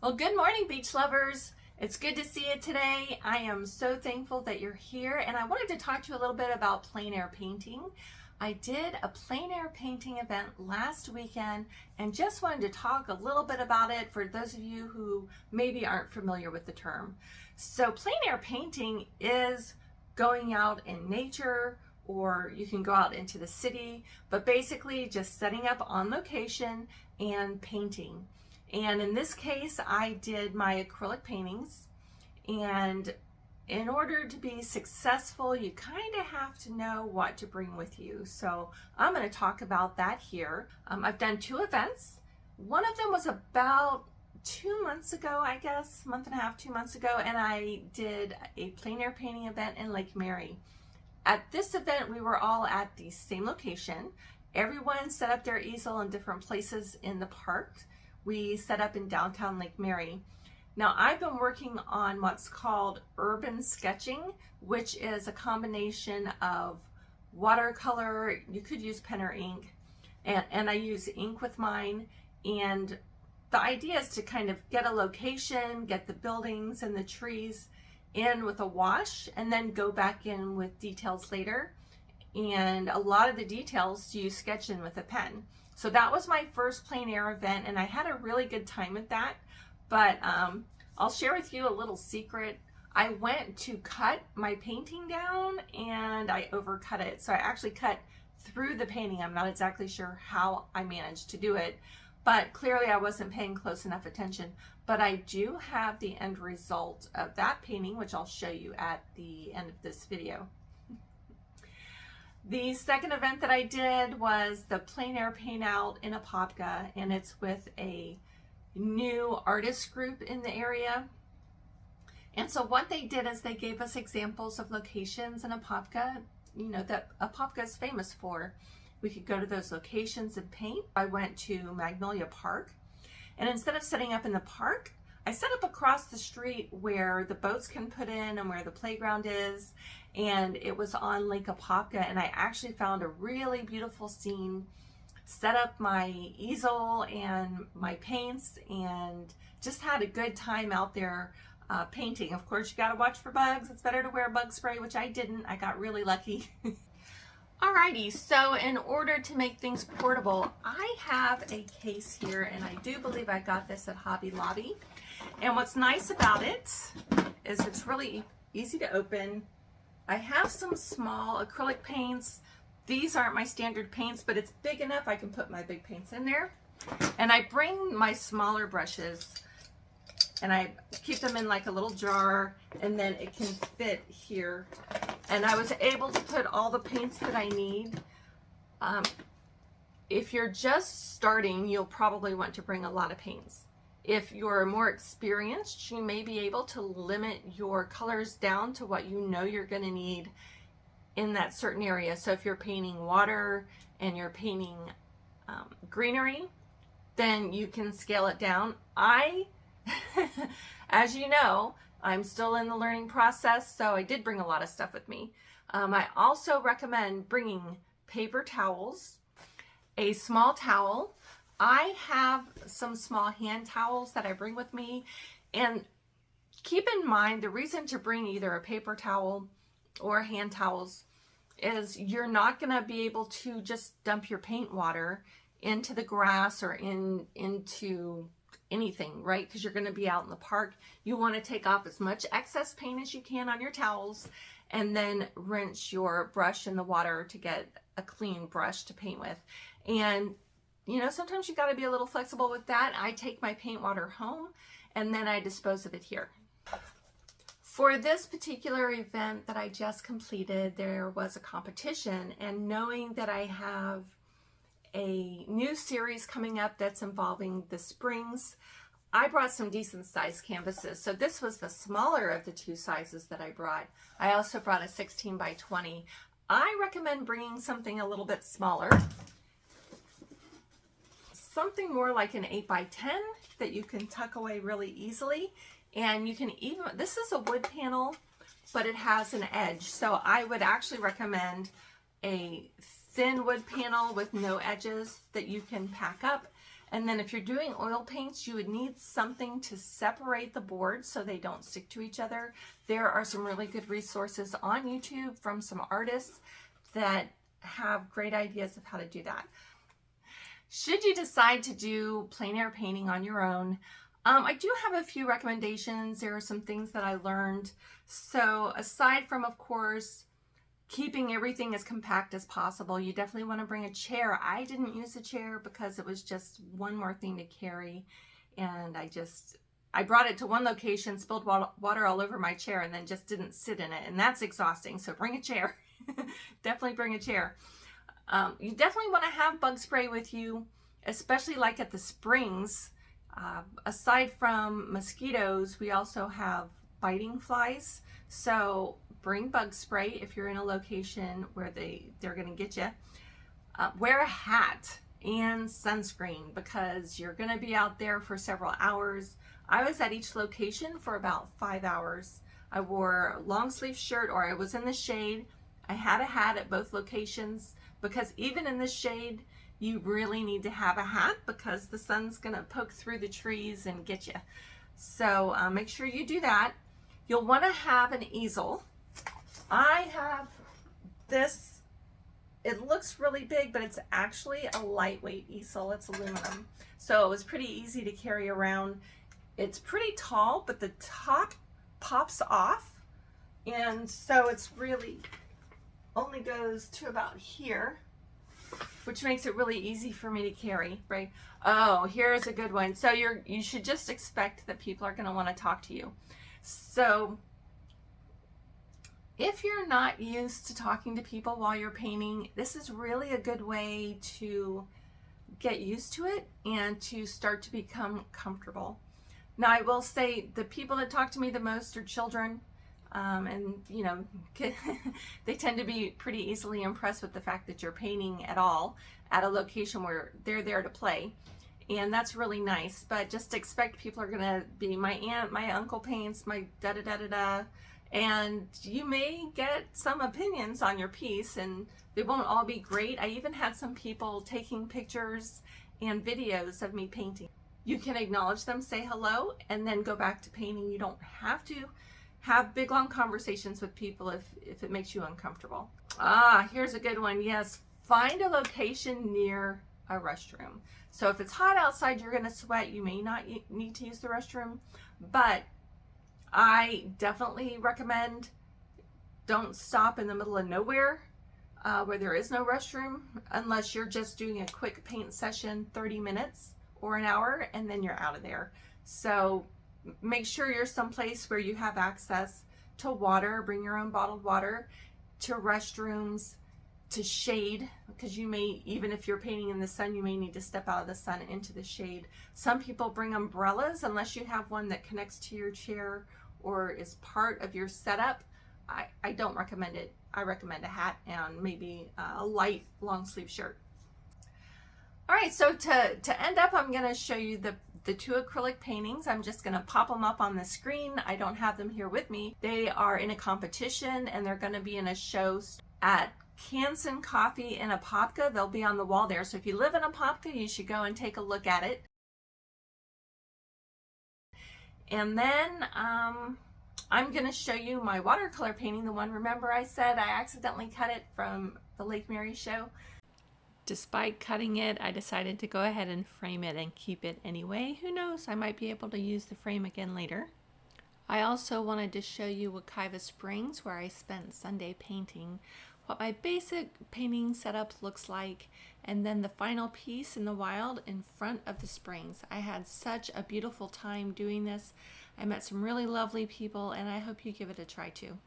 Well, good morning, beach lovers. It's good to see you today. I am so thankful that you're here, and I wanted to talk to you a little bit about plein air painting. I did a plein air painting event last weekend and just wanted to talk a little bit about it for those of you who maybe aren't familiar with the term. So plein air painting is going out in nature, or you can go out into the city, but basically just setting up on location and painting. And in this case, I did my acrylic paintings, and in order to be successful, you kind of have to know what to bring with you. So I'm going to talk about that here. I've done two events. One of them was about 2 months ago, I guess, month and a half, 2 months ago, and I did a plein air painting event in Lake Mary. At this event, we were all at the same location. Everyone set up their easel in different places in the park. We set up in downtown Lake Mary. Now, I've been working on what's called urban sketching, which is a combination of watercolor, you could use pen or ink, and I use ink with mine. And the idea is to kind of get a location, get the buildings and the trees in with a wash, and then go back in with details later. And a lot of the details you sketch in with a pen. So that was my first plein air event, and I had a really good time at that. But I'll share with you a little secret. I went to cut my painting down and I overcut it. So I actually cut through the painting. I'm not exactly sure how I managed to do it, but clearly I wasn't paying close enough attention. But I do have the end result of that painting, which I'll show you at the end of this video. The second event that I did was the plein air paint out in Apopka, and it's with a new artist group in the area. And so what they did is they gave us examples of locations in Apopka, you know, that Apopka is famous for. We could go to those locations and paint. I went to Magnolia Park, and instead of setting up in the park, I set up across the street where the boats can put in and where the playground is, and it was on Lake Apopka, and I actually found a really beautiful scene, set up my easel and my paints, and just had a good time out there painting. Of course, you got to watch for bugs. It's better to wear bug spray, which I didn't. I got really lucky. Alrighty, so in order to make things portable, I have a case here, and I do believe I got this at Hobby Lobby. And what's nice about it is it's really easy to open. I have some small acrylic paints. These aren't my standard paints, but it's big enough I can put my big paints in there. And I bring my smaller brushes, and I keep them in like a little jar, and then it can fit here. And I was able to put all the paints that I need. If you're just starting, you'll probably want to bring a lot of paints. If you're more experienced, you may be able to limit your colors down to what you know you're going to need in that certain area. So if you're painting water and you're painting greenery, then you can scale it down. As you know, I'm still in the learning process, so I did bring a lot of stuff with me. I also recommend bringing paper towels, a small towel. I have some small hand towels that I bring with me, and keep in mind the reason to bring either a paper towel or hand towels is you're not going to be able to just dump your paint water into the grass or into anything, right? Because you're going to be out in the park. You want to take off as much excess paint as you can on your towels, and then rinse your brush in the water to get a clean brush to paint with. And you know, sometimes you got to be a little flexible with that. I take my paint water home and then I dispose of it here. For this particular event that I just completed, there was a competition, and knowing that I have a new series coming up that's involving the springs, I brought some decent sized canvases. So this was the smaller of the two sizes that I brought. I also brought a 16 by 20. I recommend bringing something a little bit smaller. Something more like an 8 by 10 that you can tuck away really easily. And you can even, this is a wood panel, but it has an edge. So I would actually recommend a thin wood panel with no edges that you can pack up. And then if you're doing oil paints, you would need something to separate the boards so they don't stick to each other. There are some really good resources on YouTube from some artists that have great ideas of how to do that. Should you decide to do plein air painting on your own, I do have a few recommendations. There are some things that I learned. So aside from, of course, keeping everything as compact as possible, you definitely want to bring a chair. I didn't use a chair because it was just one more thing to carry, and I brought it to one location, spilled water all over my chair, and then just didn't sit in it, and that's exhausting. So bring a chair. Definitely bring a chair. You definitely want to have bug spray with you, especially like at the springs. Aside from mosquitoes, we also have biting flies. So bring bug spray if you're in a location where they're going to get you. Wear a hat and sunscreen because you're going to be out there for several hours. I was at each location for about 5 hours. I wore a long sleeve shirt, or I was in the shade. I had a hat at both locations because even in the shade, you really need to have a hat because the sun's going to poke through the trees and get you. So make sure you do that. You'll want to have an easel. I have this. It looks really big, but it's actually a lightweight easel. It's aluminum. So it was pretty easy to carry around. It's pretty tall, but the top pops off. And so it's really only goes to about here, which makes it really easy for me to carry, right? Oh, here's a good one. So you should just expect that people are going to want to talk to you. So if you're not used to talking to people while you're painting, this is really a good way to get used to it and to start to become comfortable. Now, I will say the people that talk to me the most are children. And you know, they tend to be pretty easily impressed with the fact that you're painting at all at a location where they're there to play, and that's really nice. But just expect people are gonna be my aunt, my uncle paints, my da da da da da, and you may get some opinions on your piece, and they won't all be great. I even had some people taking pictures and videos of me painting. You can acknowledge them, say hello, and then go back to painting. You don't have to have big long conversations with people if it makes you uncomfortable. Here's a good one. Yes, find a location near a restroom. So if it's hot outside, you're going to sweat. You may not need to use the restroom, but I definitely recommend don't stop in the middle of nowhere where there is no restroom, unless you're just doing a quick paint session, 30 minutes or an hour, and then you're out of there. So make sure you're someplace where you have access to water. Bring your own bottled water, to restrooms, to shade, because you may, even if you're painting in the sun, you may need to step out of the sun into the shade. Some people bring umbrellas, unless you have one that connects to your chair or is part of your setup. I don't recommend it. I recommend a hat and maybe a light long sleeve shirt. All right, so to end up, I'm going to show you the two acrylic paintings. I'm just going to pop them up on the screen. I don't have them here with me. They are in a competition, and they're going to be in a show at Canson Coffee in Apopka. They'll be on the wall there. So if you live in Apopka, you should go and take a look at it. And then I'm going to show you my watercolor painting, the one, remember I said I accidentally cut it from the Lake Mary show? Despite cutting it, I decided to go ahead and frame it and keep it anyway. Who knows, I might be able to use the frame again later. I also wanted to show you Wekiva Springs, where I spent Sunday painting, what my basic painting setup looks like, and then the final piece in the wild in front of the springs. I had such a beautiful time doing this. I met some really lovely people, and I hope you give it a try too.